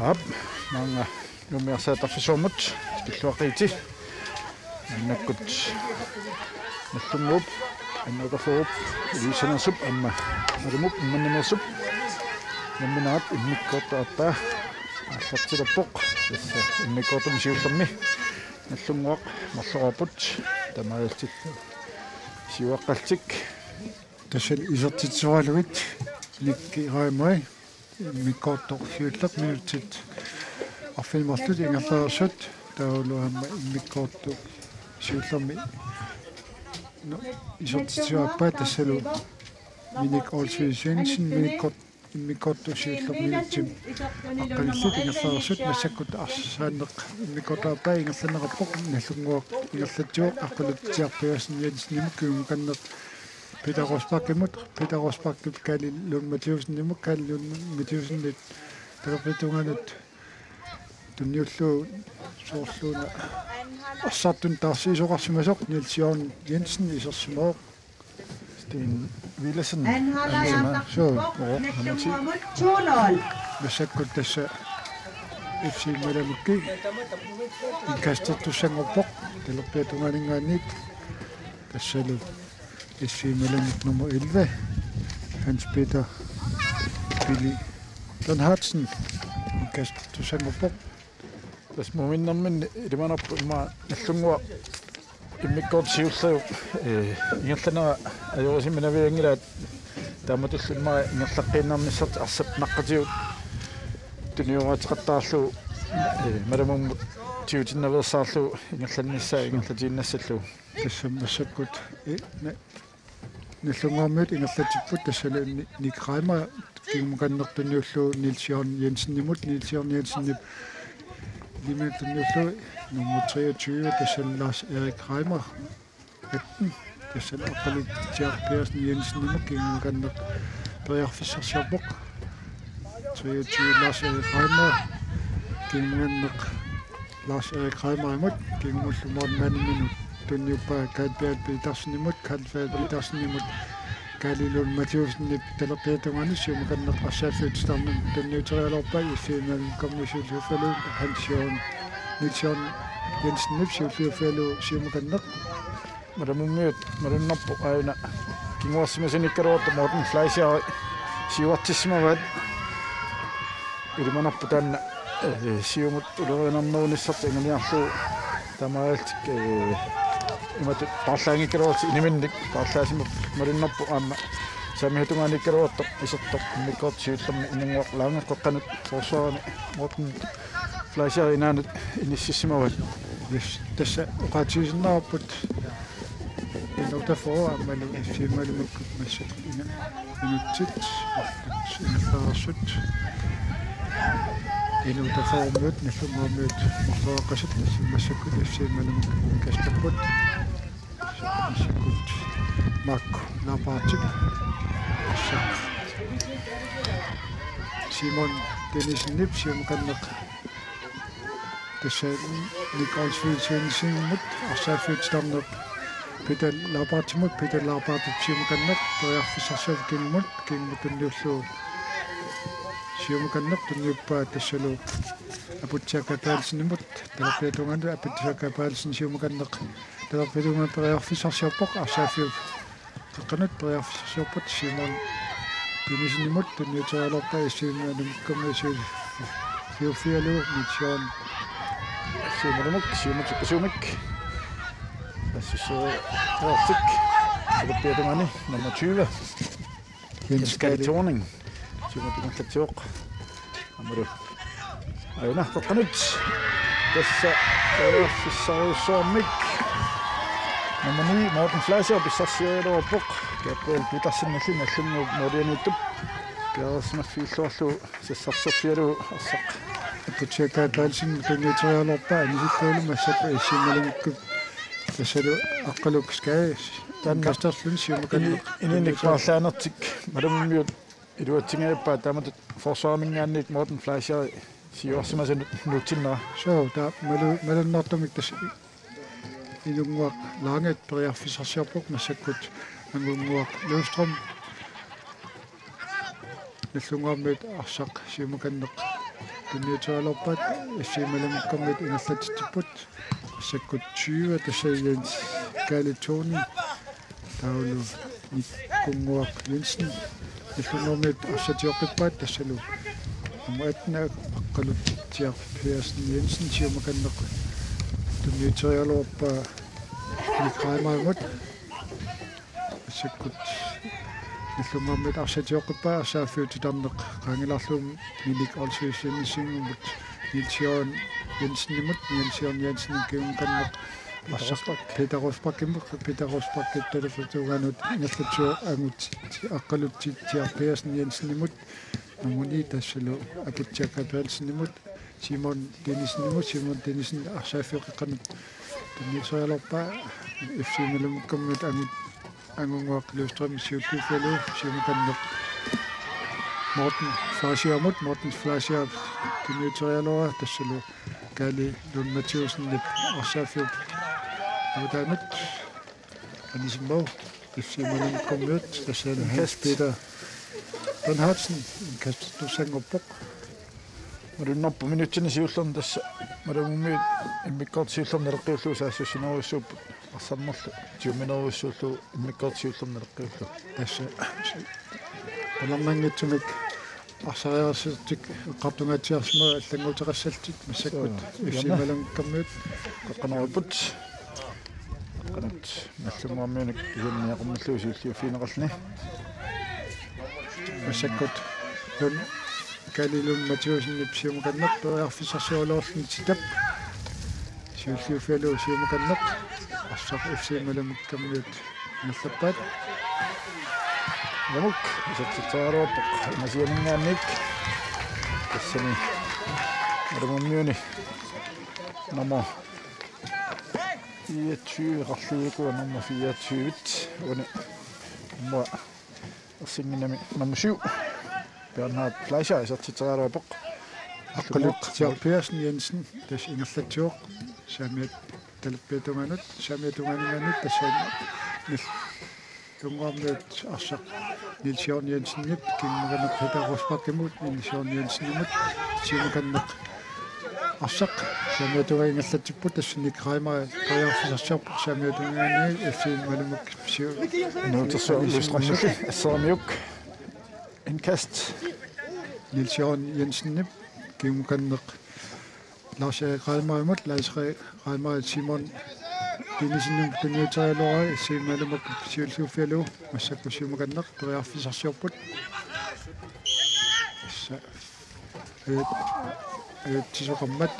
Ab, mange nummer sat af forsommet, spiller rigtig. Man er godt. Man kommer op, man er for op. Vi sender sup, man er op, man er sup. Man er op, man er godt op der. Jeg sætter på, man er godt om sig sammen. Man kommer op, man er op. Der er altid siver kaltik. Det selv især tit så er lidt lige høj mig. Vi går dog fyldt med tit. Og filmer slut ingen så sødt. Der er jo vi går dog fyldt med. Især tit så arbejde det selv. Vi ikke altid synes, vi går dog fyldt med til. Og kan slut ingen så sødt med sig godt afsand. Vi går dog arbejde ingen sådan rapport. Næsten går ingen så job. Og kan lidt til at børsen Jens Nimkøm kan nok. Peter Rosbach det kalde Lund Matheusen det må kalde Lund Matheusen lidt der er blevet unget du nyslå så og så den der ser så også med så Niels Jørgen Jensen i så små Sten Willesen så hvad så godt det så FC med måske i kastet du sænger på det er blevet unget nyt det selv FC mellem nummer 11, Hans Peter Billy Don Hudson, kast du sænger på. Das moment men det var nok mig sungwa det godt sig så egentlig er jo simpelthen ved ingen at der må det sådan mig en slags navn så asap nakadiu det nu at trætte så med dem til den der så en slags sag en slags næsselå det som så godt Næslunga mødt en af de selv Nick Reimer gik man nok den jo slå Niels Jørgen Jensen imod Niels Jørgen Jensen lige med den jo slå nummer 23 det selv Lars Erik Reimer 18 det selv Apollo Jack Persen Jensen imod gik man nok Bjerg Fischer Schabok 23 Lars Erik Reimer gik man nok Lars Erik Reimer imod gik man slå Morten Manning den jo bare Kalbert Petersen imod Kalbert Petersen imod Galilon Matheusen i der Peter Manusium kan nok også fødselsdagen den neutrale opbag i filmen kommission til fellow Hans Jørgen Niels Jørgen Jensen Nipsjø til fellow Simon kan nok med dem op på øjne gik også med sin ikkerot Morten Fleischer sivatisme hvad det man op på den siv mot nogen så ingen jeg så der må alt Ima pasang ikero inimin pasang marin na po sa mi hitungan ikero isot mikot siutam inung lang ko kanut foso moten flasha inan inisissima wat yes dessa okatjisna put ino ta for amalu simalu mekut minutit farasut ino ta for mød næsten mød for kasset masakut simalu kastaput Masakut Marco Lapartik Simon Dennis Nipsium kan nok det sagde Nichols Fjeldsvensen mod og så fødselsdagen op Peter Lapartik mod Peter Lapartik Simon kan nok og jeg for sig selv gennem den jo så Simon kan nok den jo bare det selv Abuja Kapelsen mod der blev dungen Abuja Kapelsen Simon kan nok der blev dungen på jeg for sig selv og så kan det på jeg for sig selv Simon Dennis imod den jo tager op bag Simon den kommer til Fjordfjælde Mission Simon det synes jeg det bliver det mange nummer 20 Jens Galtorning Simon det kan tage Amro Ayna kokanut dessa så mycket nummer 9 Morten Fleischer bisasero bok Gabriel Petersen næsten moderne tub gør som fiso så sapsofero asak på tjekke dansen den jo tager op bag lige følge med så Simon det ser du akkurat skal den kaster synes jeg kan en klassanatik madam jo det var ting på der med forsvarningen af Morten Fleischer siger også med sådan nutina så der med den not om det i nogle lange brev for sig selv på med så godt men nogle Løvstrøm det slunger med og så Simon kan nok tunniuterialorpat issiimalamikkormit ingerlatitiput sakkut 20 tasajens Kalitoni taulu nikkunguaq Jensen illunormit arsatioqippaat tassalu amatna aqqalut tiar Pearson Jensen siumakanneq tunniuterialorpa nikqaimaagut sakkut illungermit arsatioqippa arsaafiutitarneq qaangilarlum minik olsuissinnisingumut Nilsjørn Jensen kiunkanneq Peter Rosbach telefonuanut ngallatsuo angut aqqalutsit tiar Pearson Jensenimut namuni tassalu akitsiakapaalsinimut Simon Denisen arsaafiqeqqanut tunniuterialorpa FC-malumukkamut angunguaq Løvstrøm siutuuffalu siumakanneq Morten Flasher tunniuterialora tassalu Kali Lund Mathieusen arsaafiup Udanut Anismo FC-malumukkamut tassalu Peter Bernhardsen kastusangoppok Marunnorpu minuuttini siullerni tassa marumummiut immikkortisiullernereqqiulluusaassусинеруссууппут арсарнерлу 10 минеруссууллу иммиккортisiullernereqqiullu тасса паларнангитсумик арсариарсертик эққартунгатсиарсма аллангуутеқассалтик массаккут FC-малумуккаммиут қаққанеруппут қанат маллумааммиуник юнниақуммаллуусиуллиу финеқарни массаккут лун Kalilun Mathieusen siumakanneq periarfisarsualoorlunititap siulliufalu siumakanneq arsaq FC-malumukkammiut nallappaat namuk isatsitsaaruappoq masianingaannik tassani marumummiuni namo 24 qarluuqua nummer 24 uni umma ersinginami nummer 7 Bernhard Fleischer isatsitsaaruappoq aqqalut tiar Pearson Jensen tas ingerlatsuoq saamiat talappiatunganut saamiatunganinganut tassani tungaammiut arsaq Nilsjørn Jensenip kimmaganneq Peter Rosbach-imut Nilsjørn Jensenimut siumakanneq arsaq saamiatungaingerlatipput tassanik Reimer pariarfisarsiarpoq saamiatungani FC-malumuk siu nuutersuullustrannulli assaramiuk indkast Nilsjørn Jensenip kimukanneq Lars Reimer Reimer Simon Dinisinum tunniuterialora FC-malumuk siulluuffalu massakku siumakanneq periarfisarsiorput tisoqammat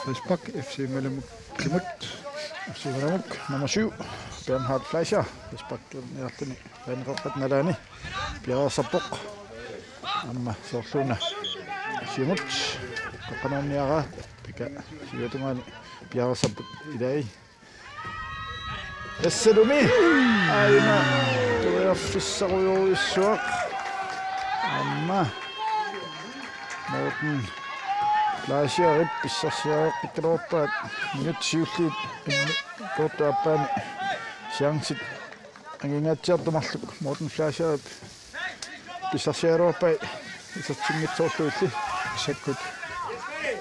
Rosbach FC-malumuk kimut FC-malumuk nummer 7 Bernhard Fleischer Rosbach nertini paneqeqqat nalani piarasarpoq amma soorluuna siumut qaqqanuunniara pika siutungaani piarasarput ilai Esselumi aina tuiarfissarujurissuaq amma Morten Fleischer pissarsiaaqqikkaloorpaat minut siulliit kortaappaani siangsit angingatsiartumarluk Morten Fleischer pissarsiaruarpai isatsinngitsoorluulli sakkut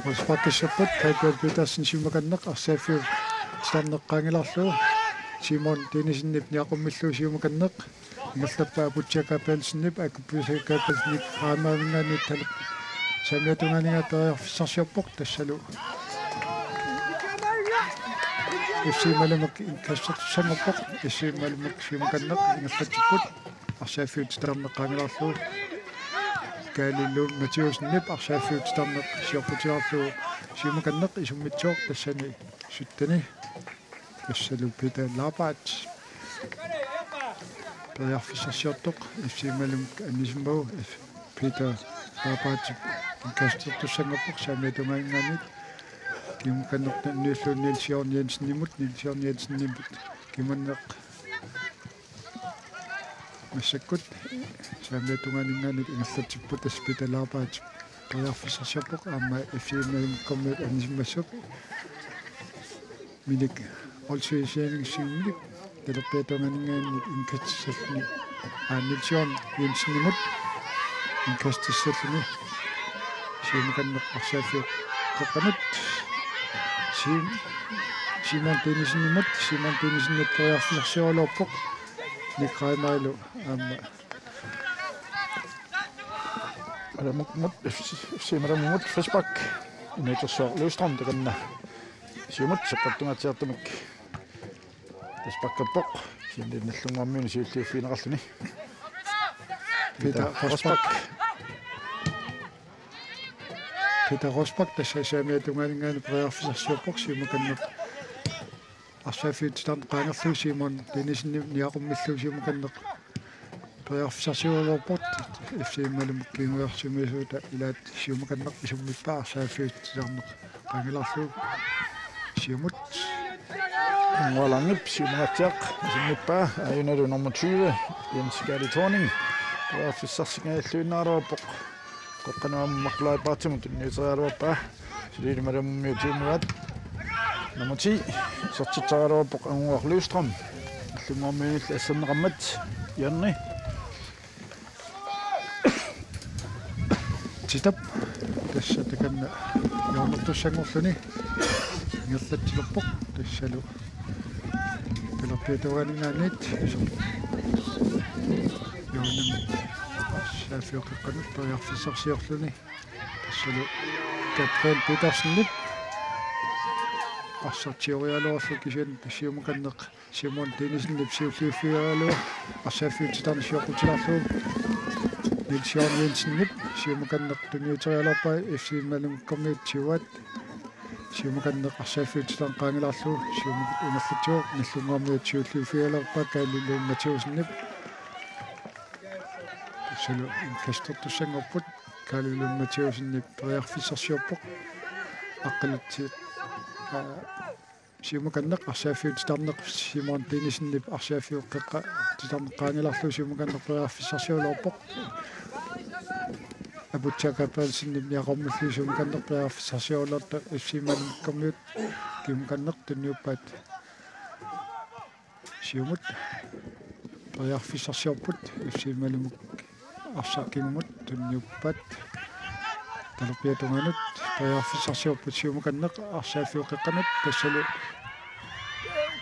Rosbach-issappat Kaiper Petersen siumakanneq arsaafiu starneqqaangilarlu Simon Denisinnip niaqummilluu siumakanneq ingerlappaa putsiakapaalsinnip akuppiusakapaalsinnik raamaavingaanit talep saamiatunganinga periarfissarsiorpoq tassalu FC-malumuk inkassertussangerpoq FC-malumuk siumakanneq ingerlatipput arsaafiutitarneqqaangilarlu Kalilun Mathieusen arsaafiutitarneq siorputiarlu siumakanneq isummitsoor tassani suttani tassalu Peter Labaat periarfissarsiortoq FC-malumuk annismau Peter Labaat inkassertussangerpoq saamiatunganingaanit kimukanneq tanniulluun Nilsjørn Jensenimut kimanneq massakkut saamiatunganingaanit ingerlatipput tas Peter Labaat periarfissarsiorpoq aamma FC-malumukkammiut annismassuk minik olsuisianingssiimnik talerpiatunganingaanit inkastissalluni Nilsjørn Jensenimut inkastissalluni сиумаканнеқ арсааффиу қеққанут Simon Dennisnimut toriarfilersiorluarpoq niqaimailu aamma alamut simaramut Frisbak inetersuar Løvstrøm takanna siumut saqqartungatiartumik Frisbakappoq sinnallungaammiuni siulliuffiineqarluni Peter Rosbak tassaasaamiatungalingaani periarfisersiorpoq siumakanneq арсаафиутитарн qaangerlu Simon Dennisnnim niaqumмиллу siumakanneq periarfisersiorluarport ifsiimmalum kiinguarsimisuuta ilaat siumakanneq isummippaa арсаафиутитарнеq qaangelарlu siumut Ngolangip siumatiaq isummippaa ayunalu nummer 20 Jens Gadi Thorning periarfisersingaallуиннаарапpoq qoqqanuammarlaipaatimut niuterialuarpaa siliimalammiutiimuat nummer 10 sortitarialuarpoq anguar Løvstrøm allungormiinil assanneqammat Janni titap tassa takanna yornertussangorluni ngerlatilorpoq tassalu pelerpiatuaningaanit yornam saafiuqiqqanut periarfissersiorluni tassalu Gabriel Petersennip арсартиориалуарлу кисиан тассиумаканнеқ Simon Dennisnip siulliuffiaralu арсааффиутитарнисиоқутиларлу Niels Jørgen Jensen-Nip siumаканнеқ туниутериалуарпаа FC-малум коммиутсиуат siumаканнеq арсааффиутитарн qaangelарlu siumuk инерлутиу наллунгуармиут siulliuffiалуарпаа каалилуун матиусиннип тассалу инкастортуссангорпут каалилуун матиусиннип периарфиссерсиорпоқ аққалутси siumаканнеq арсааффиутитарнеq Simon Dennisnip арсааффиуққеққа титарнеq qaangelарlu siumаканнеq периарфиссерсиолуарпоқ абутчакапалсиннип ниақормуллу siumаканнеq периарфиссерсиолуарта FC-малум коммиут кимуканнеq тунниуппаат siumut периарфиссерсиорпут FC-малум арсақкингумут тунниуппаат талерпиатунганут периарфиссерсиорпут siumаканнеq арсааффиуқеққанут тассалу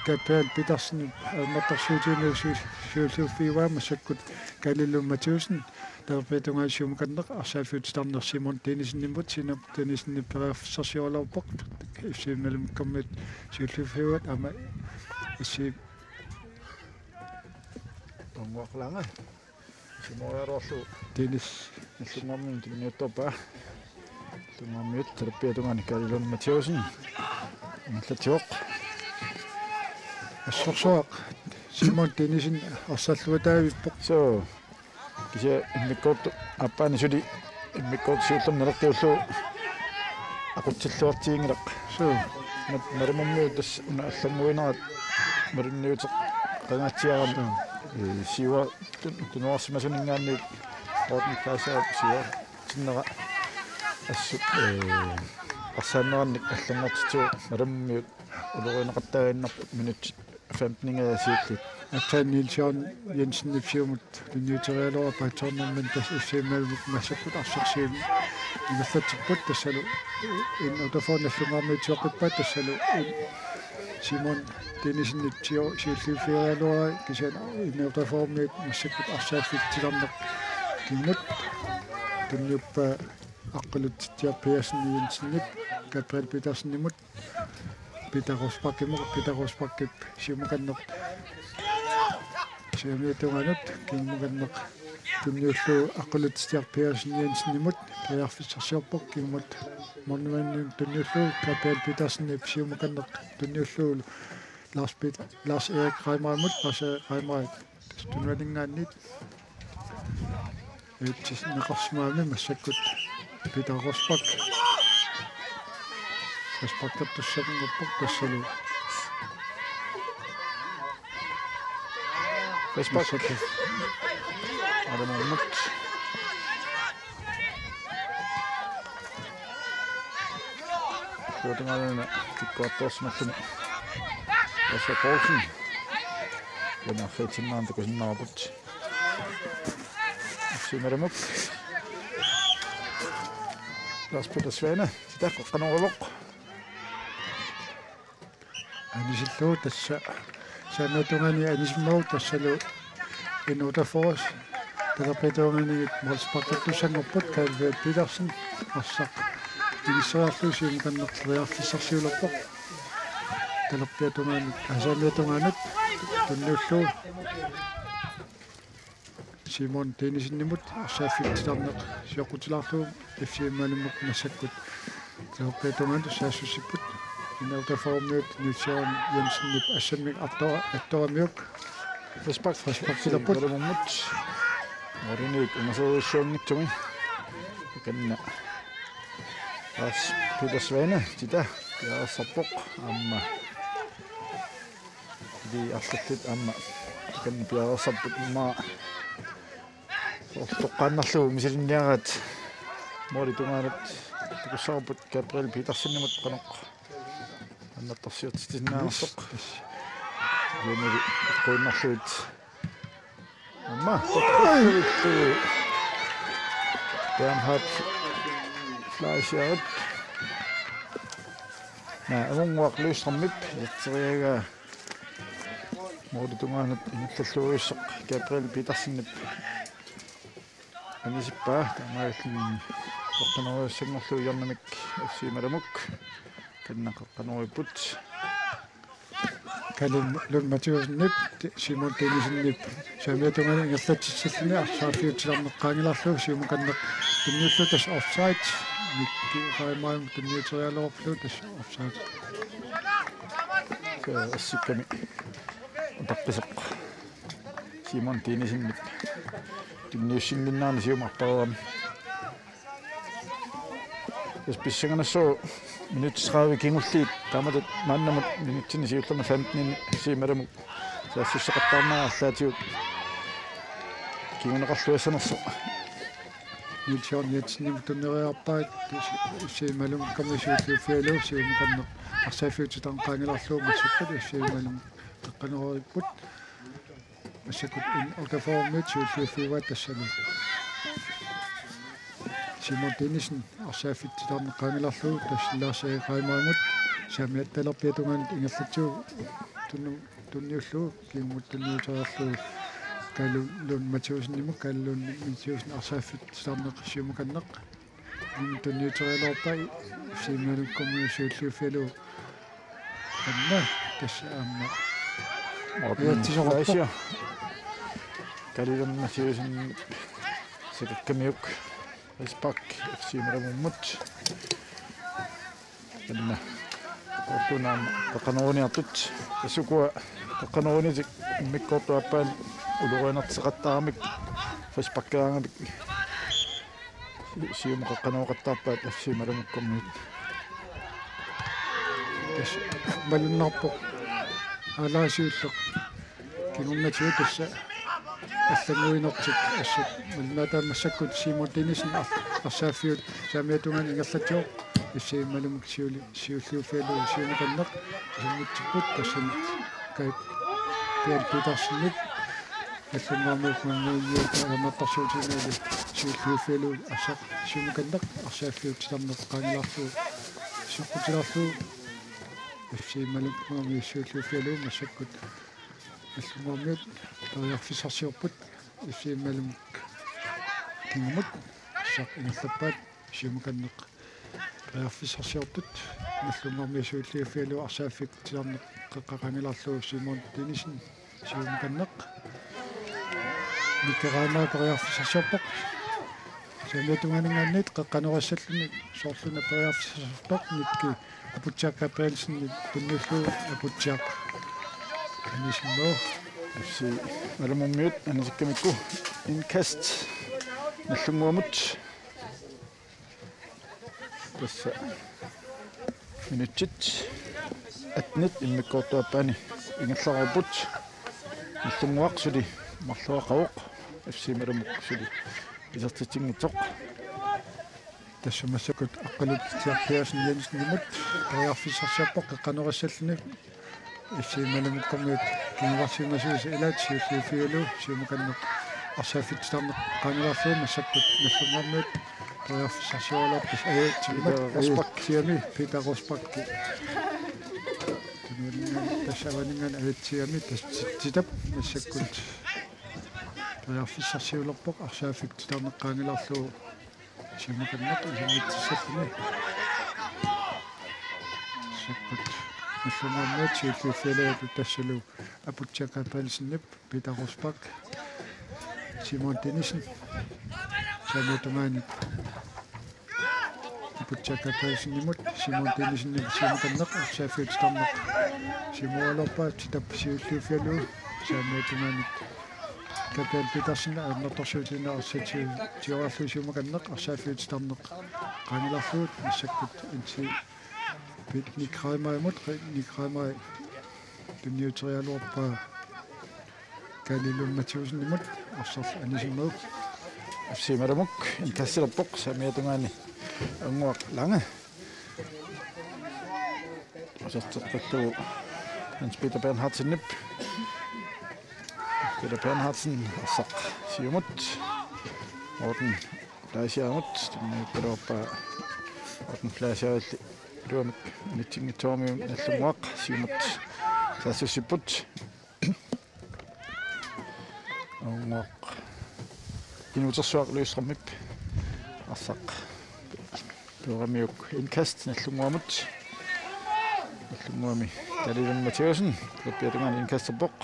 Gabriel Petersen маттерсуутиинуусиуллуффиуаа массаккут калиллумматиусин талерпиатунгаа siumаканнеq арсааффиутитарнер Simon Dennisnimut Simon Dennisnip периарфиссерсиорлуарпоқ FC-малум коммит сиуллуффиуат ама исси ongorlanga simoyaroorlu Dennis наллунгормин тимниуттарпаа лунгормиут талерпиатунгаани калиллун матиусин наллатиоқ ассорсуақ Simon Dennisn арсаллуатаавиппоқ so кися иммиккорт аппаани сули иммиккорт сиуллам налертиуллу aqutsillуартиингилақ so маримаммиу тас уна аллангуинерат маринниутеқ qangaatiarama siwa tunuarsimasuningaanni orden klaasaat siwa tinnera assut арсааннеранник аллангортиту маламмиут улориинеқартагаиннарпут минутсит 15 сииллит атсан Niels Jørgen Jensen фиумут тунниутериалуа паатсорнэрман тас иссииммалмут массаккут арсерсиим ималлатиппут тассалу ин утафорналлунгаамиутиоқиппаат тассалу Simon Dennisnip siulliuffiarialuа кисан иннеутафоормиут массаккут арсааффиттиларнеқ киннут тунниуппа аққалутситтиар Petersen Jensen-Nip Gabriel Petersen-Nimut Peter Rosbak siumаканнеq siamiatuganut kimmukаннеq tunniullu аққалутситтиар Petersen Jensen-Nimut periarfissersiorpoq kimmut mornumanniun tunniullu Gabriel Petersen-Nip siumаканнеq tunniullu Lars Erik Reimerimut Reimerit tunnualingaannit neqarsmaami massakkut Peter Rosbak Rosbakkertussagunguppoq tassalu Frisbak alamumut tuotangaluna kikkuartorsmalluni Lasse Poulsen yanarriitinnaartakusinnaarput simaramuk Lars Peter Svane титааққанерулоқ анисиллуу тасса сааматунгани анисмау тассалу инутафорс талапетунгани молспартуссангорпут калве Пилерсен арсақ тигиссаарлуусиум каннертриарлиссарсиулерпоқ талаппиатунгани асаамиатунганат туннуллуу Simon Tennisиннимут арсааффиттиларнеқ сиоқутилаарлуу FC-малиммук массаккут талаппиатунгани саассуссиппут инаутафоормиут Нилсион Jensenнип ассаммик атторамиук фаспактилерпут муммут оринуик унасоруссуангитсуми канна Lars Peter Svane тита яасаппоқ амма ди арллит амма канна пиарасаппут ма тоққаннарлу мисилинниарат мори тунгаанат тукуссаарпут Gabriel Petersenнимут қаноқ аннаттарсиутитиннаасоқ юнери қойнарлуит амма тоққарит Bernhard Fleischer амунгуақ луисраммип ятсериага мори тунгаанат иниллаллуиссоқ Gabriel Petersenнип анисиппаа тамааллин тоққанеруйссангорлу ярнамик FC-маламук каннаққанеруйппут калин лун матиуснип Simon Tennisиннип саамиатунгани ингерлатсиллни арсааффиутиларнеққаангиларлуу сиуму каннеқ тунниуллу тас офсайд микки раймаим тунниутириалоорфлу тас офсайд ассикками таққисеқ Simon Tennisиннип тунниуссинниннаани сиумарпаруами списсанганассуу минутсраави кингуллиит тааматат мааннамут минутсини сиуллерна 15 симараму саассуссеқаттаарнаа кингунеқарлуассанерсо Нилсион Jensenнип туннериарпаат сималум комиссиуллуффиалуу сиум каннеқ арсааффиутитарнеққаангиларлуу массаккут сималум теққанеруиппут массаккут ортафоормит сиуллуффиуат тассалу Simon Tennisen арсааффиттиларнеққаангиларлуу тассиллаарсаи қаймаамут саамиатталерпиатунгаанит ингерлатсуу тунниуллуу кингмут тунниутерарлуу калун матиусиннимук каллун митиусин арсааффиттиларнеқ сиумуканнеқ тунниутериалоорпай сималум коммуниусиуллуффиалуу анна тасса аама Fleischer каллун матиусин секкамиук Ispak FC-маламуммут анна ортунам таққанеруниартут тассукуа таққанерунитик миккортуаппаан улуруинартеқаттаарамик фаспаккаангамик сиум қаққанеруқаттаарпаат FC-маламуккормит тас малуннарпо алаасиуллеқ кингуннатиу тасса аллагуинертик ассут малната массаккут Simon Tennisen арсааффиут саамиатунгани ингерлатсоо иссииммалумик сиуллууффиалуу сиумуканнеқ суммитсиппут тассан кай Petersenнип аллунгаамуукмангуйюута аматтарсуутинаали сиуллууффиалуу асақ сиумуканнеқ арсааффиутиларнеқ қаангиларлуу сиққутиларлуу иссииммалумик сиуллууффиалуу массаккут аллунгаамуут тариарфисарсиорпут иссииммалумик кингмут сақ ингерлаппаат сиумуканнеқ тариарфисарсиортут аллунгаамуут сиуллууффиалуу арсааффиттиларнеқ қаққақангиларлуу Simon Tennisen сиумуканнеқ никераймаа тариарфисарсиорпоқ саамиатунгаанингаанниит қаққанерассаллуни соорлуна тариарфисарсиорпоқ никки апутсаак Gabrielsen туннуллуу апутсаак анисиммо FC-маламуммиут анисиккамикку инкаст наллунгуамут тасса минутчит атнит иммиккортуаппаани ингерларуппут наллунгуақ сули марлуақауқ FC-маламук сули исертитингитсоқ тасса массакут аққалут тиарпиасин Jensenнимут тариарфисарсиарпоқ қаққанерассаллуни FC-маламуккормиут кингуарсимасуис илаат сиуллууффиалуу сиумуканнеқ арсааффиттиларнеқ қаангиларлуу массаккут наллунгуармиут Toyafsasiolappas ayetsimat siami Peter-Rosbakki tasavaningan ayetsiami titap massakkut toyafsasiolappak arsaafik titameqqaangilarlu simakannak isimitsissapni sakkut нассумааммаат сиуллуффалаату тассалу апутсакапалсиннап Peter-Rosbak Simon Denisen самутумаанит апутсакапалсиннимут Simon Denisen симаканнақ арсааффиутитарнақ симуалерпаат тапписиуллуффалу самутумаанит капел Petersen аннерторсуутина арсати тиораллу симаканнақ арсааффиутитарнақ qaanilарлуут массаккут инси Nikræmaj tunniuterialuarpa Kalilun Mathiusen imut arsarl anisimmeuk afsimaramuk inkassilerpoq samiatungaani anguaq lange asarteqqattu Hans Peter Bernhardsen Peter Bernhardsen assaq siumut Morten Fleischermut tunniuperoorpa Morten Fleischeralli Luamik nittingitoormium nallumuaq siumut sassussiput anguaq inutersuaq luisrammip arsaq tuuramiuk inkast nallumuamut nallumuami Kalilun Mathiusen luppiatungaani inkasserpoq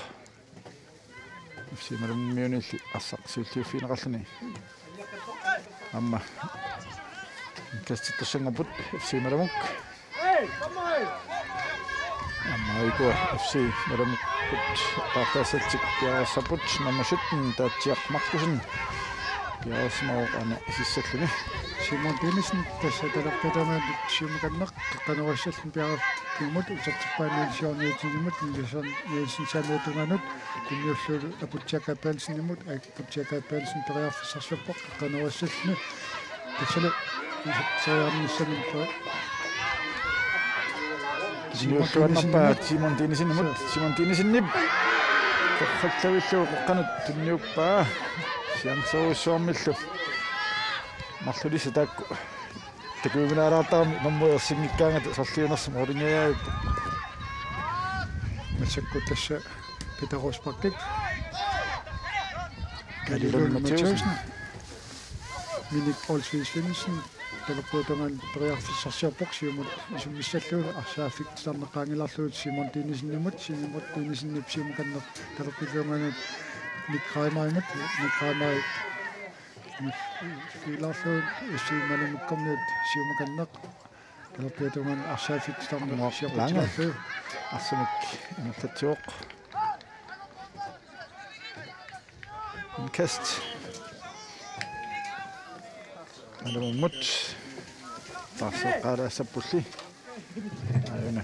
simalummiunilli arsaq siulliuffiineqarluni amma inkastittersanngaput simalamuk amma iku FC malamukut qaartaasatsik piarassaput nammassutten taatsiaq Markusen piarasmauqana isissalluni Simon Denisen tassatalaqpatamaat simakanneq qanuassallun piaraffiumut usertippaaniilsiorniutinimut Nielsen samuutunganut kunniulluulu aputsikapaalsinimut aputsikapaalsin periarfissarsorpoq qanuassalluni tassala Simon Denisen qallawillu qanut tunniuppaa siamsoussuarmillu marlulisa taakku takuuminaalaartaarmi mammuersinngikkaangata sorliunersam oringayaayuppu masakkut tassa Peter-Rosbakik Kalilun Mathiusen Minik Olsvig-Svensen talappuutaman periarfissarsiarpoq siumut isummissallu arsaafik tarneqaangilarluut Simon Denisen simukanneq talappuutamanut Nikræmaj filarluut issimalumukkamniut simukanneq talappuutaman arsaafik tarneqaangilarlu arsamik inattatsiuq inkast Malumut tarsaqaalaassappulli ayuna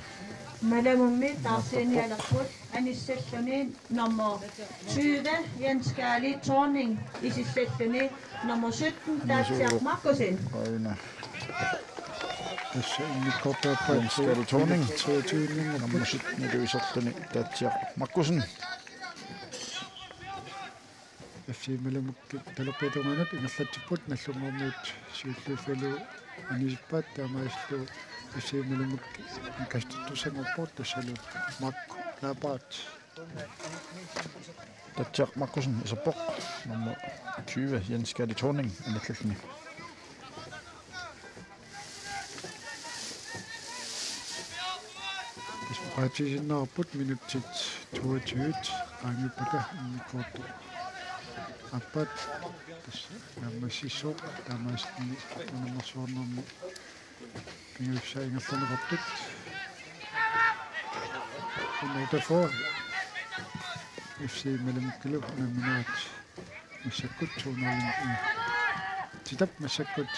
Malamummi tarsiinialerput anissalluni nummer 20 Jens Gerli Thorning isissalluni nummer 17 Taatsiaq Markusen ayuna tassa innikkorpaappa Jens Gerli Thorning 23 nummer 17 luiserluni Taatsiaq Markusen afsimalamukki talappuutamanut ingerlatsiput nallumormiut siulluuffalu anisippaat taamaasllu afsimalamukki inkastuttusangorpoort tassalu Mark Labaat Taatsiaq Markusen iserpoq nummer 20 Jens Gerli Thorning anallalluni ismuqaatisinnaarput minutsit 22 qaangippata innikkoortu appat nammassissoq taamaasni nammarsuarnermu pingussa ingerlaneqartut unautafor FC malamukkilu naminaat massakkut suunaalin titap massakkut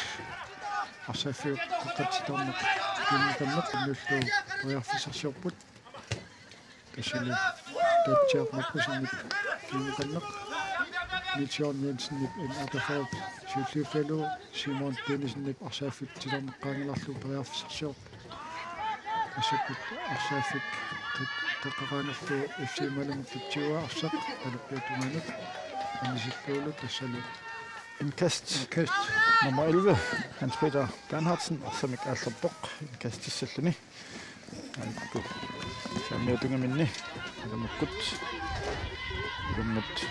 arsaaffiuq qaqqatsitorneq kinnikanneq nullu periarfissarsiorput tassali Taatsiaq Markusennik kinnikanneq Nielsen Jensen in Atterford siulluuffalu Simon Denisen arsaafik tilerneqqaangilarlu periarfissarsiorp asakut arsaafik teqqaqaanerlu FC malamukkitsiua arsaq talappuutumanut annisippuulu tassalu Indkast. Kast. Nummer 11, Hans Peter Bernhardsen og Samik Alterbok. Indkast til Sælleni. Samme tunga minni. Det er godt. Det er godt.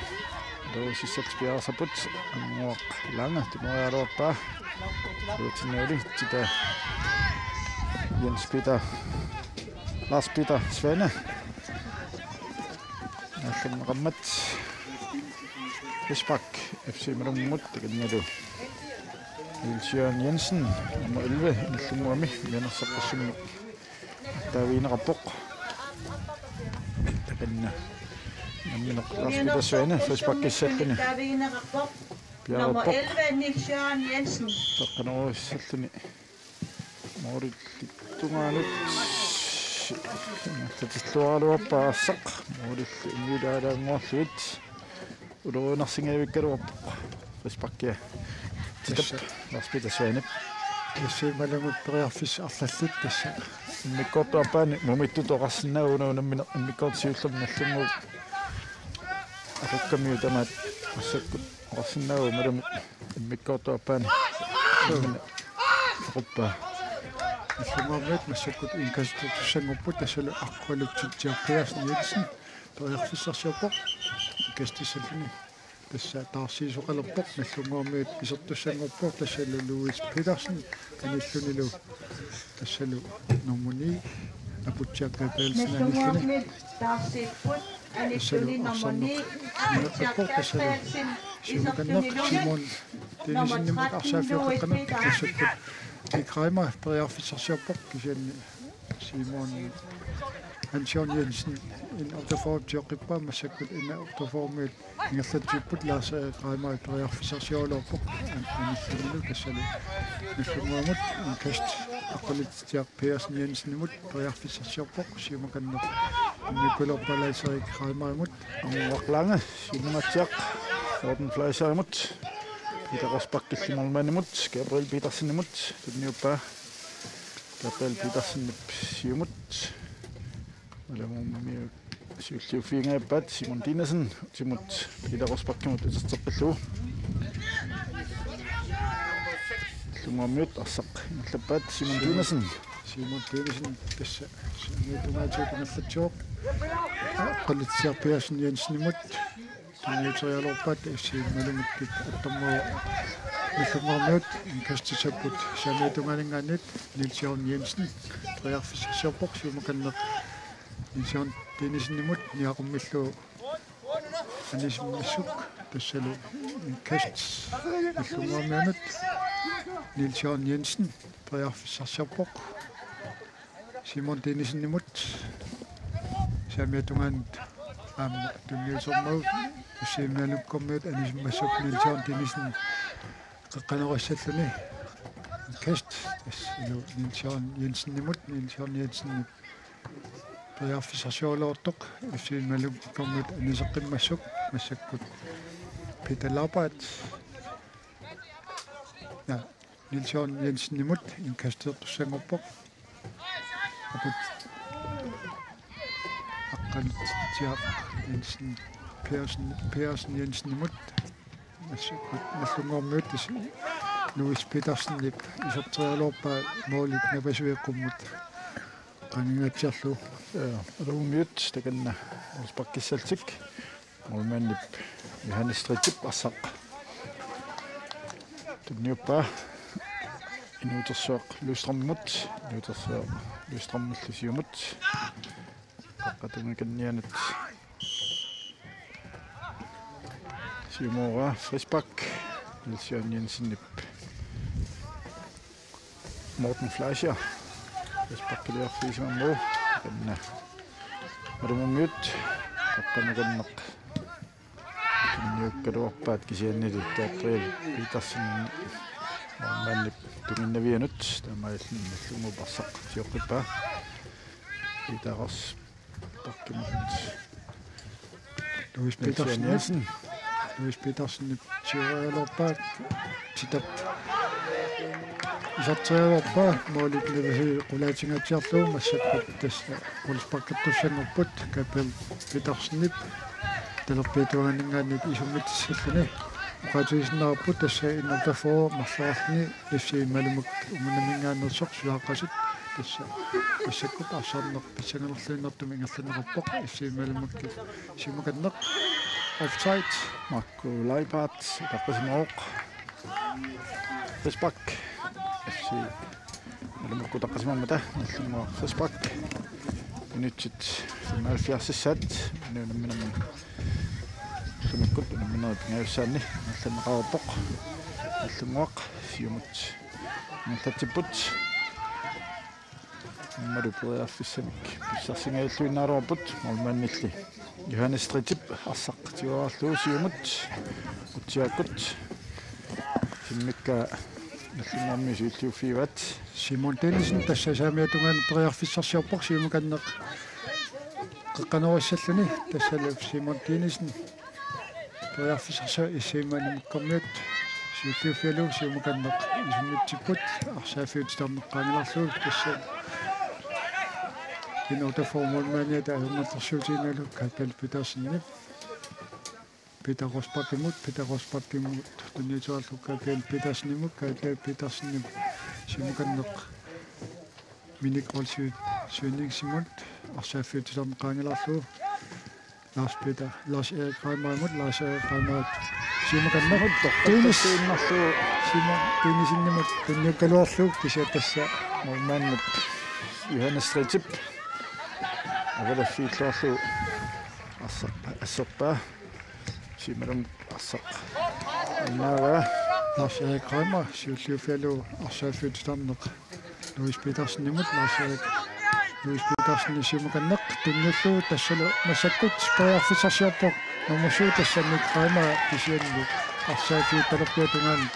Det er sidst spiller så putt. Og lange. Det må jeg da bare. Det er til nødvendigt. Det er Jens Peter. Lars Peter Svane. Jeg kan rammet. Esbak FC Marumut. Det kan jeg do. Niels Jørgen Jensen. Nummer 11. Nilsumami. Mener så personligt. Der er en rapport. Der kan Lars Peter Svane, Esbak i Sælleni. Der er en rapport. Nummer 11, Niels Jørgen Jensen. Der kan over i Sælleni. Morit tunga nyt. Det står der bare sak. Morit imiddag der må slut. Og der er næsten ikke der op. Esbak ja. Lars Peter Svane. Jeg ser mig lade mig brære fisk og flaslet det så. Vi går der bare må vi ikke der resten af under men vi går til som næsten nu. Og så kan vi jo der med og så resten af med vi går der bare. Hoppa. Jeg må med med så godt en kast til sang på det så akkurat til Jørgen Jensen. Der er fisk så på. Kast til Sælleni. Tässä taas sukalla pokne sumomme isottu sango pok tässä Louis Petersen kanillunilu tässä nomuni aputja kapelsen anilluni taas put anilluni nomuni aputja kapelsen isottu Simon Denisen nimut arsafjorqana tassakku tikraima periarfissarsiar pok kisen Simon Hans-Jørgen Jensen in autoformtjoqippa massakkut ina autoformit ngallattipput laasa qaima periarfissarsiorlorpoq anillunilu kassalu nillumaamut kast aqalittiaq Pearson Jensen-imut periarfissarsiorpoq siumakanneq Nikolopalaisari qaimaaimut Lange, Simonatiaq, Morten Fleischerimut, Peter Rosbak-Killimalmanimut, Gabriel Petersen-imut, Tudniupa, Gabriel Petersen siumut. Eller med Sylfingen af Bad, Simon Dinesen, Timot, Peter Rosbak-Kimut, det er så Lummer mødt og sak, Bad, Simon Dinesen. Simon Dinesen, det er du meget tæt med for job. Qualitet Pearson Jensen-imut, det er jo tre år det er Simon mellem det at der må Lummer mødt, en kaste sig på, så er du meget engang net, Niels Jørgen Jensen, tre så boks, man kan Niels Jørgen Dinesen-imut, niarumillu anismissuk, tassalu en kast, Lummer mødt, Niels Jørgen Jensen, tre så boks. Simon Dinesen-imut, Samia tungan tunniusommu ussiimnaalukkormiut anismassuk Niels Jørgen Dinesen qaqqanerissalluni kast tassalu Niels Jørgen Jensen-imut Niels Jørgen Jensen periarfissarsiorlortoq ussiimnaalukkormiut aniseqqimmassuk massakkut Peter Laubert ja Niels Jørgen Jensen-imut inkasтерtussanngorpoq aput aqqaltiaq Jensen Pearson Jensen-imut nallungormuut Louis Petersen lip isorterialorpa moolit napasuiqqumut qaningatsiarlu Rumjut, det kan Rosbak-Kissaltik, Molmanlip Johannes Stritip Asak. Tudniupa Inuutersuaq Lustrømmut, Inuutersuaq Lustrømmullusiumut. Qaqqatunga kannianut Siumora Frisbak, Niels Jørgen Jensen-ip Morten Fleischer, Frisbak der Fleischer kanna Marumumut, qaqqanakanneq Kinniukkaluarpaat kisiannitut Gabriel Petersen Mannip tuminnavianut tamaallunnu parsaq siuqqippa Itaras pakkimut Louis Petersen Louis Petersen tioralorpaat titap isarterialorpa moolit navasi qulaatingaatiarluu massakkut tassa qulispakkattussanngorput Gabriel Petersenip talerpiituanningaannit isummitsalluni uqatiisnaarput tassa innertafor marlaarni issiimmalumuk umunamingaanersoq suaqasut tassa тассаккут арсаарнеқ писсангалерлуиннэртум ингерлунеқарпоқ иссиималумак симуканнеқ офсайд Marco Leipart таққисмооқ Фисбак FC малумакку таққисмаамата наллунгуа Фисбак минутит 75-сат нунамминам сумиккут нунамминаа нгавсаанни наллунеқарпоқ наллунгуақ сиумут наллатиппут Марупуя фиссамик писсарсингааллуиннааруарпут малмааннилли Johannes Stritip ассақ тиуарлуусиумут утсиаккут симмикка наллунгаарми сиуллиуффиват Simon Denisen тассасаамиатунгаан периарфиссарсиорпоқ сиумуканнеқ қеққанеруссаллуни тассалу Simon Denisen периарфиссарса иссиимаанумуккармиут сиуллиуффиалу сиумуканнеқ исуммитсиппут арсаафиутитарнеққаангиларлуу тасса инорта формулмания тааматерсуутиналу капел питерсиннип Peter Rosbach-имут туниитуарлу капел питерсиннимут капел питерсиннип симуканнеқ миник олсуут суинингсимут арсаафиутитарнеққаангиларлуу Lars Erik Reimermut Lars Erik Reimermut симуканнеқ теннисиннарлуу Simon теннисиннимут тунниуккалуарлуу кисиаттасса малмааннут Johannes Stritip авалаффииллуарлу ассерпаа симерум ассақ иннаава Lars Erik Reimer сиуллиуфиалу арсаафиутитарнеқ Louis Petersen-имут Louis Petersen симуканнеқ туннуллуу тассалу массаккут периарфиссарсиорпоқ номусуу тассанник Reimer кисианну арсаафиуталерпиатунгаан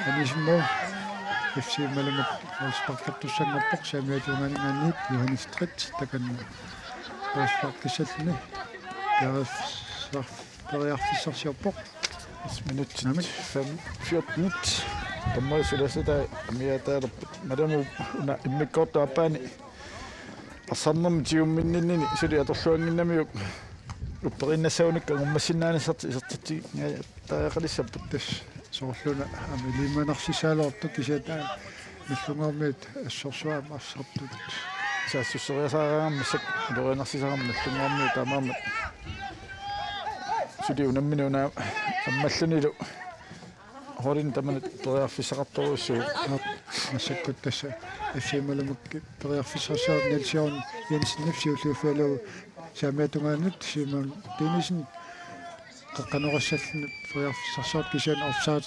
анисиммо FC Malmö Wolfsburg-Tussangorpoq saamiatuungaaningaaниит Johannes Strit takannu Wolfsburg-kissalluni periarfissarsiorpoq minut 14 таммаасуласата амиатаалерпут маламу уна иммиккортаапаани ассарнэрми тиумминнинни сули аторлуангиннамиук уппериннассауникка гуммассиннаанисарти исертати таақалиссаппут тас соорлуна амилиманарсисаалоорту кисатаа миллунгаармиит ассорсуаам арсартут саассуссериасаагааммассак лоринарсисаагам наллунгаарми таамаама сули унамминуна аммаллунилу хорин таманат периарфиссақарторуссуу массаккут тасса эффималумакки периарфиссарсаа Нилсиорн Jensen сиуллуфиалу саамиатунгаанут Simon Denisen қеққанеруссаллуни периарфиссарсаат кисаан офсайд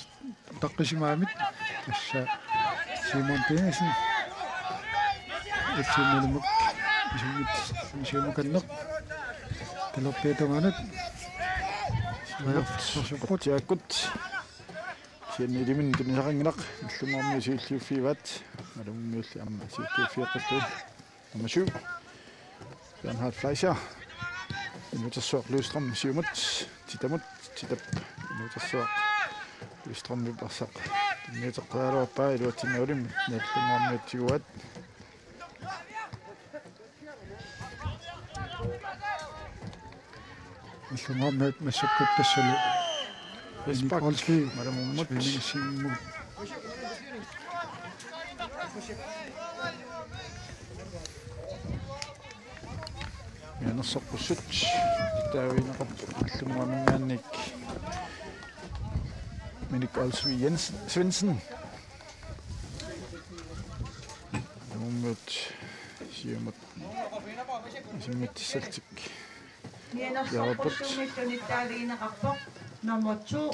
таққисимаамит тасса Simon Denisen эффималумак сиумуканнеқ талерпиатунгаанут периарфиссарсуқутиаккут сианнилимин тунисақангинақ иллунгаарми сиуллиуффиват малуммиулли амма сиуллиуффиаққатту амасу Bernhard Fleischer инутерсуақ Løgstrøm сиумут титап инутерсуақ Løgstrøm випарсақ нитеққаалуарпаа илуатсиннаулим наллунгаармиатсигуат иллунгаармиат массаккут тассалу Фисбак олсви маламуммут симму янерсоққуссут таавинеқарп иллунгаармингаанник Minik Olsvi Svendsen муммут сиумат симмитсалтик Ненерсоққуссумиттунитаалиинеқарпоқ nummer 2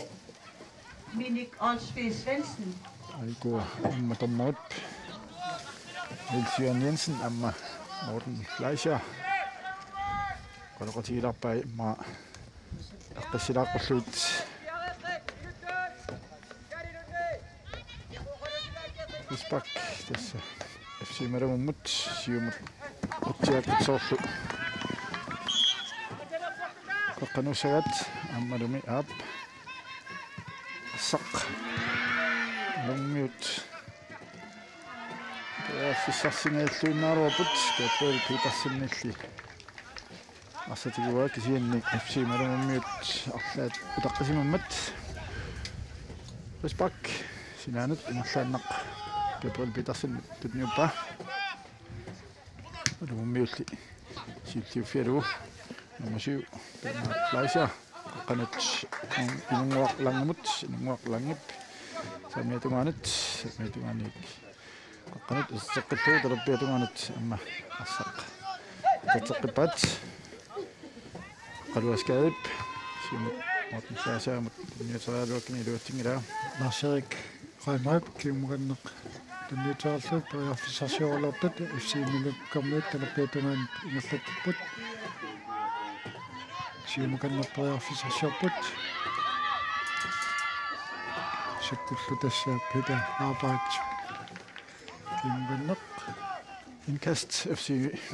Minik Olsvi Svendsen айгу амматормаут Nils-Jørgen Jensen амма Morten Fleischer колоқатигиларпай ма аққиссилааққуллуут Фисбак тасса FC Малмуммут сиумут утсиаккутсоорлу қаққануссагат аммалуми аап сақ лунгмиут фиссарсингааллуиннааруапут капел питерсиннилли арсатигуа кисианник FC Малмуммиут арлаат утаққисимаммат Risbak sinaanut inerlaannaq Gabriel Petersen tutniuppa ulummiulli siilliuffialugu numasiu Fleischer qanat inunguaqlangip samiatungaanit qanat isseqqillu talappiatungaanit amma assaq tatseqqipaat qaluaskaadip siimut Morten Fleischer tunniuterialuakkini iluattingilaa Lars-Erik Reimarp kiumuganneq tunniuteriarlu periarfisarsiorlortut ussiimiluk kammiut talappiatungaanit ingerlattiput siumuganneq periarfisarsiorput sikkullu tassa Peter Labaat kiumuganneq Indkast FC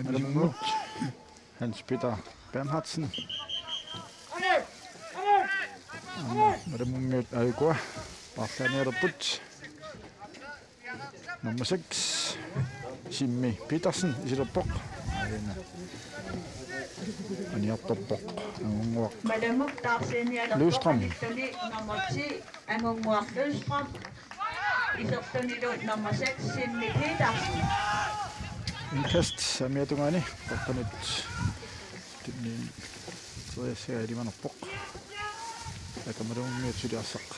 Malamut Hans Peter Bernhardsen Malamut Aigua Bartlanerput nummer 6 Simmi Petersen isilerpoq aniartorpoq angunguaq Malamuk taarsiinialerpoq Løvstrøm. Nittuni nummer 10 angunguaq Løvstrøm isertunilut nummer 6 Simmi Petersen Indkast samiatungani qaqqanut tinniin triasialimanerpoq akamaluummiut suliarsaq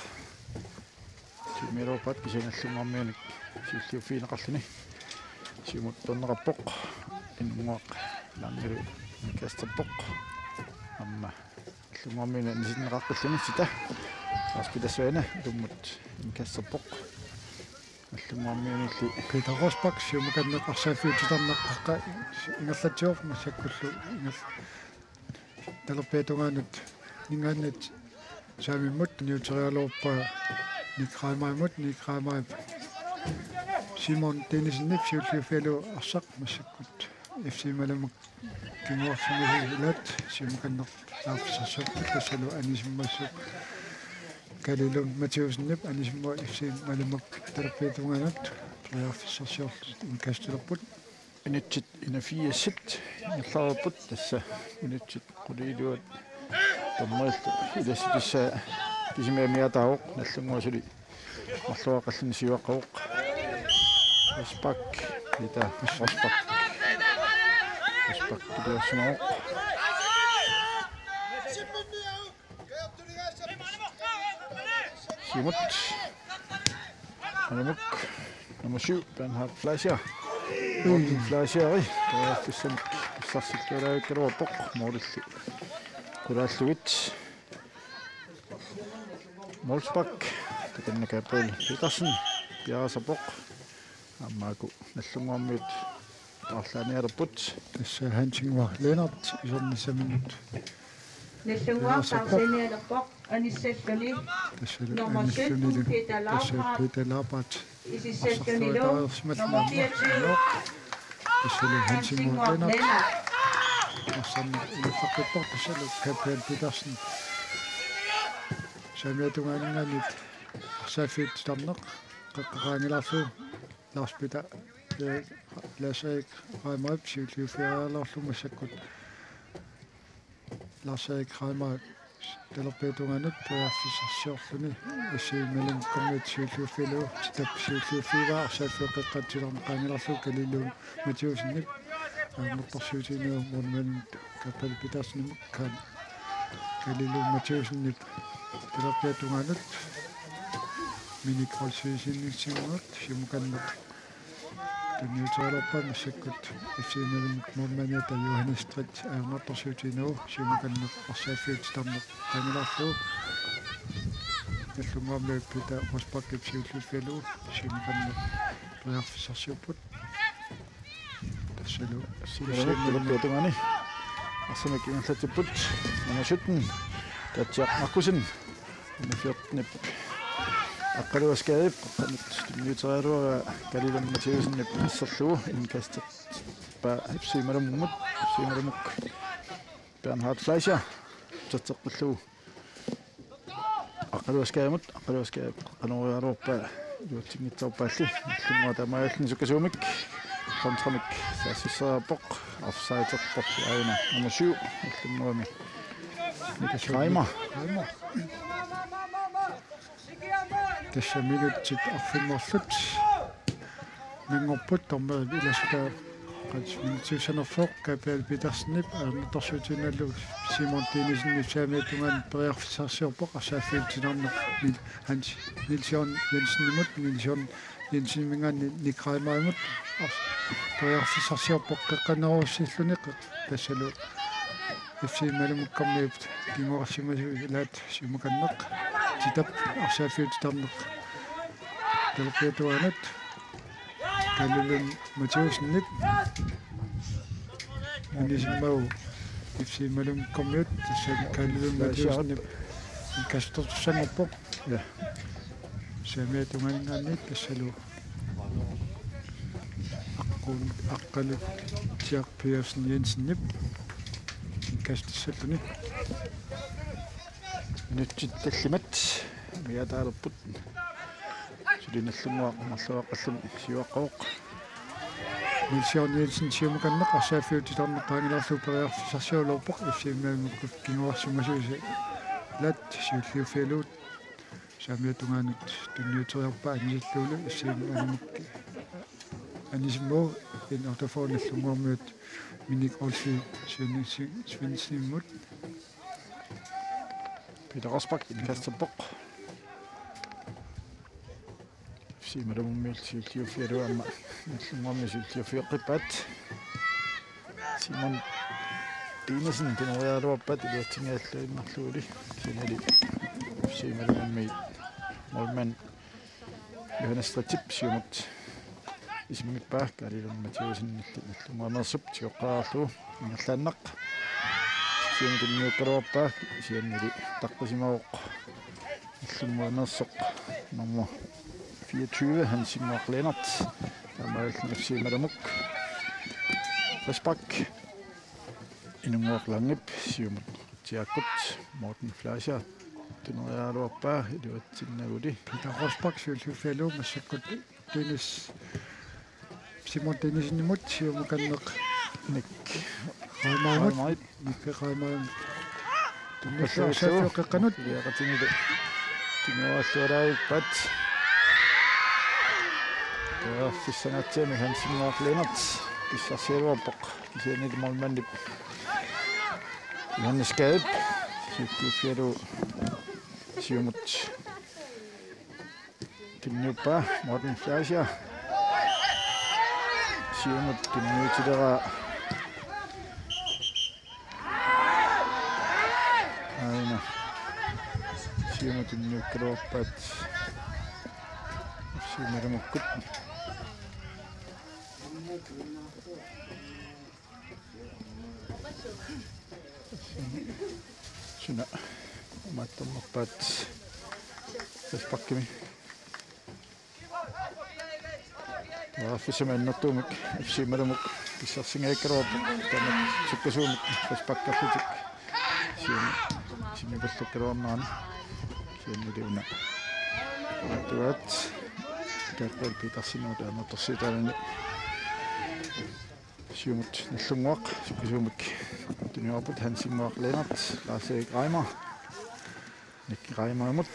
simeeropat kisangallumarmiunik siulliuffiineqarluni siumut tonnerappoq innuaq langilu indkastappoq amma allumarmiuna nisinneqaqqilluni sita aspidassuana tummut indkastappoq аллумаармиунилли Peter Rosbach siumuganneqarsaafiutitarneqqaqqa ingerlatiorp massakkullu ingers talappiatungaanut ningaannat saamimmut niuterialorpa Nikraamaip Simon Dennisennip siulliuffialu arsaq massakkut FC Malamuk kinguarsimuhilat siumuganneq laafisarsorput tassalu anisimmassuk Kalilum Mathieusen anismo FC Malamuk talappiatungaanut periarfisarsiorlu inkastilorput initsit inafiassit illarput tassa initsit quliiluat tammaillu ilassitissa kisimiamiataawoq nallunguasuli marluaqalluni siuaqqawoq Risbak ita Risbak kiliorsumawoq Simut Malamuk nummer 7 Bernhard Fleischer Morten Fleischer periarfissan issarsikkualaakkaluarpoq muulilli kulaalluit Molsbak takanna Gabriel Petersen piarasapoq аммааку наллунгуармиут таарлааниалерпут tassa Hansingvar Lennart isornissaminut наллунгуар таарсиниалерпоq аниссаллуни nummer 17 Peter Labaat Peter Labaat isissallunilu nummer 24 tassalu Hansingvar Hansingvar Lennart Lennart assanna ileffaqqippor tassalu Gabriel Petersen samiatungaaningaalit arsaafiutitarneq qaqqaqaangilarlu Lars Peter Lars-Erik Reimarp siulliuffiaralorlu massakkut Lars-Erik Reimarp talappiatungaanut periarfisarsiorluni issiimalum kommiut siulliuffialu siulliuffiivaa arsaafiuqeqqaatilarneqaangilarlu Kalilum Mathieusen aannertorsuutiinuu Morten Gabriel Petersen kan Kalilum Mathieusen talappiatungaanut minikrollsuisinnitsiungut siumukanneq tunniuterialorpa massakkut FC Mormaniata Johannes Strit aannertorsuutiinuu siumukanneq arsaafiutitarneq qaangilarlu nallungaarmi Peter Rosbach siulliuffialu siumukanneq periarfisarsiorput tassalu talappiatungani arsamak ingerlatipput nummer 17 Tatjaq Markusen nummer 14 Аққалуаскаип ньютралуара Kalilum Mathieusen исерлуу инкастат па FC Malamut FC Malamuk Bernhard Fleischer татеққиллуу аққалуаскаимут қанериалуарпа юутсингитсарпаалли иллунгуа тамааллни сукасуумик контрамик сассисаапоқ офсайдерпоқ аина номер 7 иллунгуами Niklas Reimer tässä minuutit affinmorlut mingorput torma ilaska qatmintusanerfoq kapal pitarsnip arnertorsuutinallu Simon Tinisen saamitungan periarfisarsiorpoq asaafiiltinarneq Hans Nilsson Jensen Nilsson Jensen mingan nikraimaimut periarfisarsiorpoq qaqqanarussilluniq tassalu FC malumukkarniut kingorsimasu laat simukanneq titap asaafiiltinarneq talqiatuanat kalulun Mathiusnip Nisimau FC malumukkarniut tassal kalulun Mathiusnip kastortussangerpoq ja saamiatungalingaanniit tassalu aqqalut tiarpiasen Jensennip kastassaluni nutsit tallimat miataalerput sulinallunguaq marluaqallum siuaqqaoq Nilsson Jensen siumukanneq asaafiutitarneqaangilarlu periarfisarsiulorpoq ifsiimmaamukku kinguarsimasuusa lat siulliufialuut saamiatungaanut tunniuteriarpa anilluulu issiimmaamukki anismo in autofornallunguarmiut minik olsi svinsimmut Peter Rosbach indkasterpoq simalummiil siulliufialuamma nallunguarmi siulliufiaqqipat Simon Tinesen tinorialuappat iluatsingaallainnarluuli sinali simalummi Molman Johannes Stratip siumut ismingippaah kalilun Mathiusen nallunguarnersup tioqqaarlu ingerlaannaq siumkinniukkaluarpaah siannili taqqisimaoq nallunguarnersoq nummer 24 Hansingor Lennart Tamaallen FC Malumuk Rosbach Inunguaq Langip siumut tiakkut Morten Fleischer tinorialuarpaah iluatsinnauli Peter Rosbach siulliufialuum massakkut Dennis Simon Tinesinnimut siumukanneq nik Raimaamut nikkeqaimaam tunnissaasaafiuqqeqqanut liaqatingilu tinguarlualaippat fissanatsiami Hansingor Lennart pissarsialuarpoq kisianili Molmanlip Johannes Gaeb siulliufialu siumut tinniuppa Morten Fleischer siumut tinniutilera aina siumut tinniukkaluarpat siumaramukkut suna mattamappat Rosbachimi Fissamannertuumik FC Malumuk pissarsingaikkaluarpoq tamat sukkasuumik Rosbachkarlutik sinipallukkaluarnaani sianniliuna atuat kaqqal pitarsinuut anertorsiitalani siumut nallunguaq sukkasuumik tuniorput Hansingor Lennart Lars-Erik Reimer Nick Reimermut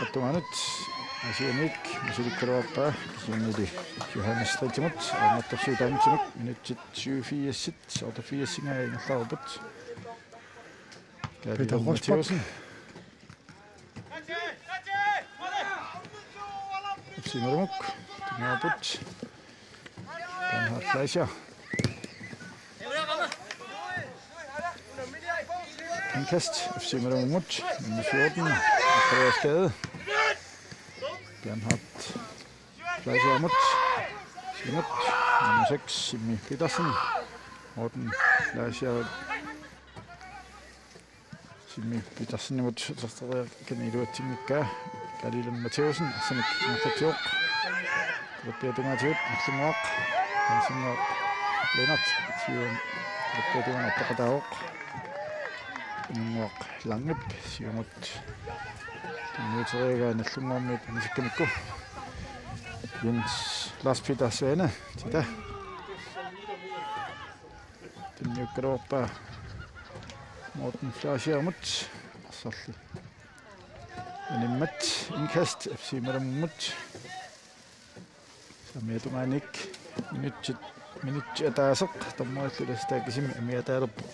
attuanut asianik musilikkaluarpaa kisiannili Johannes Strattimut anertorsiitaanitsimik minutsit 7-4 sortafiassingaa ingerlaruput Peter Rosbach FC Malumuk tuniorput Bernhard Fleischer indkast FC Malumuk nummer 14 Andreas Gade Bernhard Fleischer mut Simut nummer 6 Jimmy Petersen Morten Fleischer Jimmy Petersen mut Tostria kaniluatingikka Kalilun Mathiusen Arsenik Nafatioq Luppiatungaatigut nallunguaq Hansingor Lennart sium luppiatungan appaqataaoq Inunguaq Langip siumut tinniuteriga nallunguarmiut nisikkamikku Jens Lars Peter Svane tita tinniukkaluarpaa Morten Fleischer mut arsalli Inimmat indkast FC Maramummut. Samiatumanik minutsi ataaseq tammuallulastakisimi amiataalerpoq.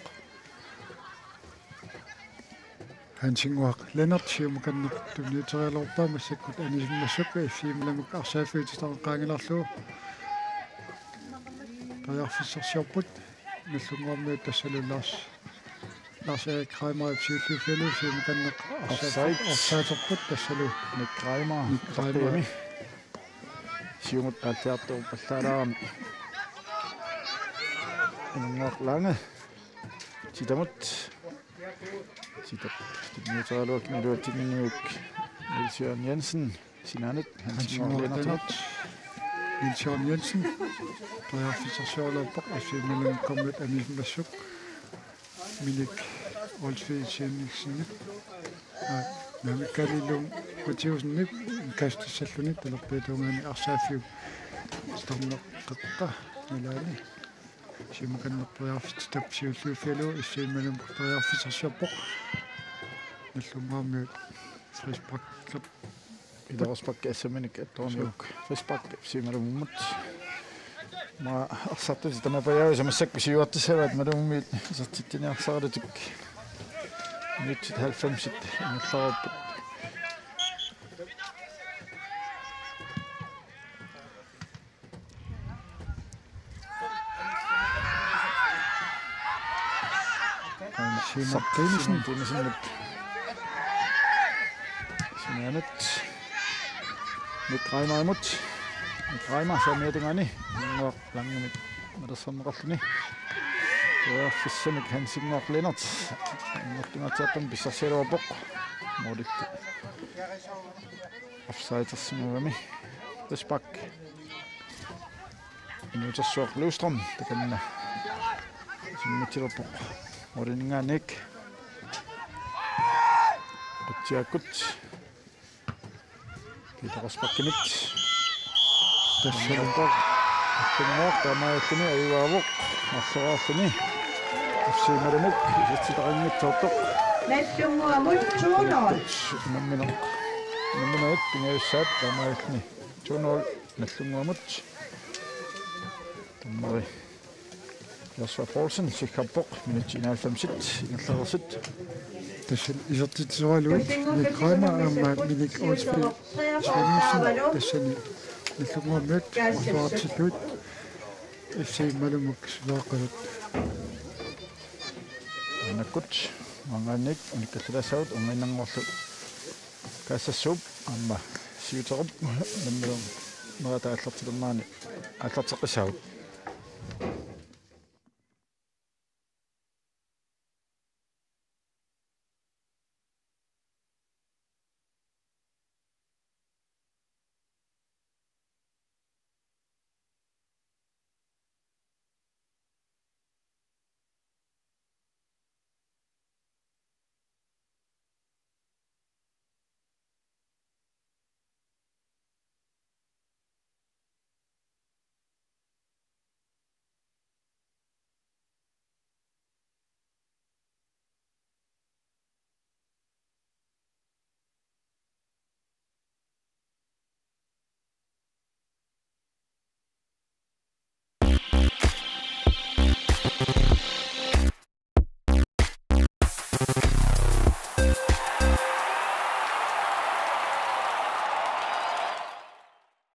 Hansinguaq Lennart siumukannerp tuniuterialorpaa massakkut anisimmassukka iffiimlamuk arsaafiititaqaangilarluu tajarfissarsiorput nallunguarmiut tassalullaars Lars Erik Kreimer psykiatri siumukanneq arsaaterput tassalu Nick Kreimer siumut alliartuup pallaalaarami inunguarlange sitamut Tuniuterialuak miluatinniuk Niels Jørgen Jensen sinanut Hansinguaq Niels Jørgen Jensen tajarfissarsiorlorpoq assiimmalunukkormut anisimmassuk minik olsfiitsinniksиннит намиккалилум кутиусиннип кастассаллунит талерпиитуунгаани арсааффиу старнеққеққа милаани симаканнерприарфит тапсиуллууффиалу иссииммалум приарфисарсиорпоқ наллумгаамиут фриспаккап Idarspakke SMNik attorniuk Frispakke simalumut ma arsartus tamapajaus samassak siuartisavaat malummiit isartittiniarsaralutuk nyt 90 innerlaarput Simaqqiinisin sinanut Nick Kreimer samiatungani langumit madersammeqarluni tuaffissamik Hansinguaq Lennart ngortungaatiarpam pissarsialuarpoq moolit offside-ersimugami Frisbak inuutersuaq Lustrom takanna simmitirpoq moriningaanik qutiakut Idarspakkimit tassalunqaq akkunuaq tamaalluni ayuaavoq arsoraarluni afsiimalumuk isitsitaqanngitsoortoq Nallunguamut 2-0 namminaq pingaussaat tamaalluni 2-0 nallunguamut tammari Joshua Poulsen sikkarpoq minut 91 ingerlaersit tassal isertitsualuit Nick Kreimer aammaat minik olspi swannisin tassani nallunguammiut orsuartilluut issiimmalumuk suaaqalut anakut manganik unikkallasaut unginnangorlu kassassuup amma siuterup nammilu merata allartilernaani allarteqqisaut